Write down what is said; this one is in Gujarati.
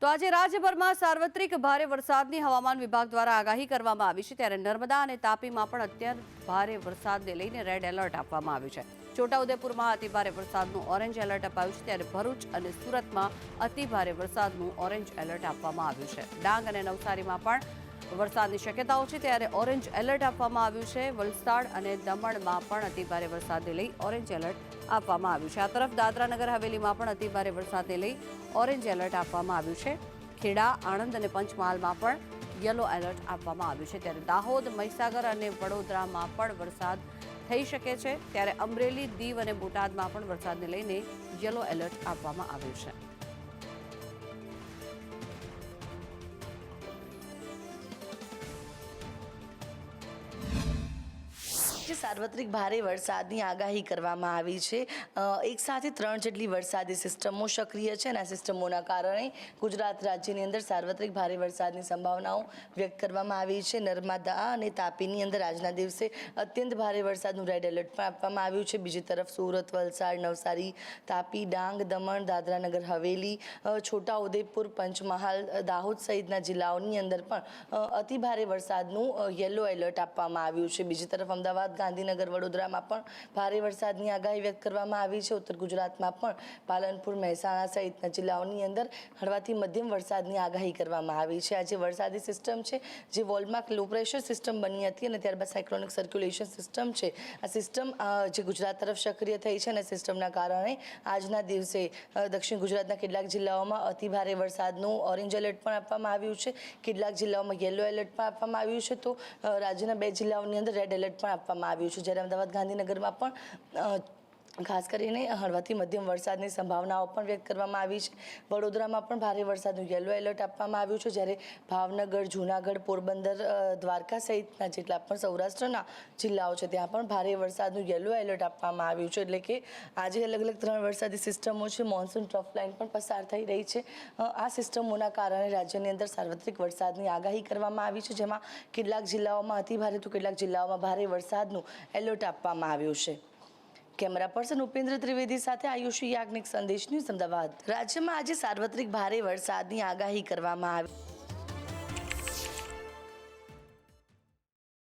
તો આજે રાજ્યભરમાં સાર્વત્રિક ભારે વરસાદની હવામાન વિભાગ દ્વારા આગાહી કરવામાં આવી છે ત્યારે નર્મદા અને તાપીમાં પણ અત્યંત ભારે વરસાદને લઈને રેડ એલર્ટ આપવામાં આવ્યું છે। છોટાઉદેપુરમાં અતિભારે વરસાદનું ઓરેન્જ એલર્ટ અપાયું છે ત્યારે ભરૂચ અને સુરતમાં અતિભારે વરસાદનું ઓરેન્જ એલર્ટ આપવામાં આવ્યું છે। ડાંગ અને નવસારીમાં પણ વરસાદની શક્યતાઓ છે ત્યારે ઓરેન્જ એલર્ટ આપવામાં આવ્યું છે। વલસાડ અને દમણમાં પણ અતિભારે વરસાદને લઈ ઓરેન્જ એલર્ટ આપવામાં આવ્યું છે। આ તરફ દાદરા નગર હવેલીમાં પણ અતિભારે વરસાદને લઈ ઓરેન્જ એલર્ટ આપવામાં આવ્યું છે। ખેડા, આણંદ અને પંચમહાલમાં પણ યલો એલર્ટ આપવામાં આવ્યું છે ત્યારે દાહોદ, મહીસાગર અને વડોદરામાં પણ વરસાદ થઈ શકે છે ત્યારે અમરેલી, દીવ અને બોટાદમાં પણ વરસાદને લઈને યલો એલર્ટ આપવામાં આવ્યું છે। સાર્વત્રિક ભારે વરસાદની આગાહી કરવામાં આવી છે। એક સાથે 3 જેટલી વરસાદી સિસ્ટમો સક્રિય છે અને આ સિસ્ટમોના કારણે ગુજરાત રાજ્યની અંદર સાર્વત્રિક ભારે વરસાદની સંભાવનાઓ વ્યક્ત કરવામાં આવી છે। નર્મદા અને તાપીની અંદર આજના દિવસે અત્યંત ભારે વરસાદનું રેડ એલર્ટ પણ આપવામાં આવ્યું છે। બીજી તરફ સુરત, વલસાડ, નવસારી, તાપી, ડાંગ, દમણ, દાદરા નગર હવેલી, છોટાઉદેપુર, પંચમહાલ, દાહોદ સહિતના જિલ્લાઓની અંદર પણ અતિભારે વરસાદનું યલો એલર્ટ આપવામાં આવ્યું છે। બીજી તરફ અમદાવાદ, ગાંધીનગર, વડોદરામાં પણ ભારે વરસાદની આગાહી વ્યક્ત કરવામાં આવી છે। ઉત્તર ગુજરાતમાં પણ પાલનપુર, મહેસાણા સહિતના જિલ્લાઓની અંદર હળવાથી મધ્યમ વરસાદની આગાહી કરવામાં આવી છે। આજે વરસાદી સિસ્ટમ છે જે વોલમાર્ક લો પ્રેશર સિસ્ટમ બની હતી અને ત્યારબાદ સાયક્લોનિક સર્ક્યુલેશન સિસ્ટમ છે। આ સિસ્ટમ જે ગુજરાત તરફ સક્રિય થઈ છે અને સિસ્ટમના કારણે આજના દિવસે દક્ષિણ ગુજરાતના કેટલાક જિલ્લાઓમાં અતિભારે વરસાદનું ઓરેન્જ એલર્ટ પણ આપવામાં આવ્યું છે। કેટલાક જિલ્લાઓમાં યલો એલર્ટ પણ આપવામાં આવ્યું છે તો રાજ્યના 2 જિલ્લાઓની અંદર રેડ એલર્ટ પણ આપવામાં આવ્યું છે। જ્યારે અમદાવાદ, ગાંધીનગરમાં પણ ખાસ કરીને હળવાથી મધ્યમ વરસાદની સંભાવનાઓ પણ વ્યક્ત કરવામાં આવી છે। વડોદરામાં પણ ભારે વરસાદનું યલો એલર્ટ આપવામાં આવ્યું છે જ્યારે ભાવનગર, જૂનાગઢ, પોરબંદર, દ્વારકા સહિતના જેટલા પણ સૌરાષ્ટ્રના જિલ્લાઓ છે ત્યાં પણ ભારે વરસાદનું યલો એલર્ટ આપવામાં આવ્યું છે। એટલે કે આજે અલગ અલગ 3 વરસાદી સિસ્ટમો છે। મોન્સૂન ટ્રફ લાઇન પણ પસાર થઈ રહી છે। આ સિસ્ટમોના કારણે રાજ્યની અંદર સાર્વત્રિક વરસાદની આગાહી કરવામાં આવી છે જેમાં કેટલાક જિલ્લાઓમાં અતિભારે તો કેટલાક જિલ્લાઓમાં ભારે વરસાદનું એલર્ટ આપવામાં આવ્યું છે। કેમેરા પર્સન ઉપેન્દ્ર ત્રિવેદી સાથે આયુષી યાજ્ઞિક, સંદેશ ન્યૂઝ, અમદાવાદ। રાજ્યમાં આજે સાર્વત્રિક ભારે વરસાદની આગાહી કરવામાં આવી।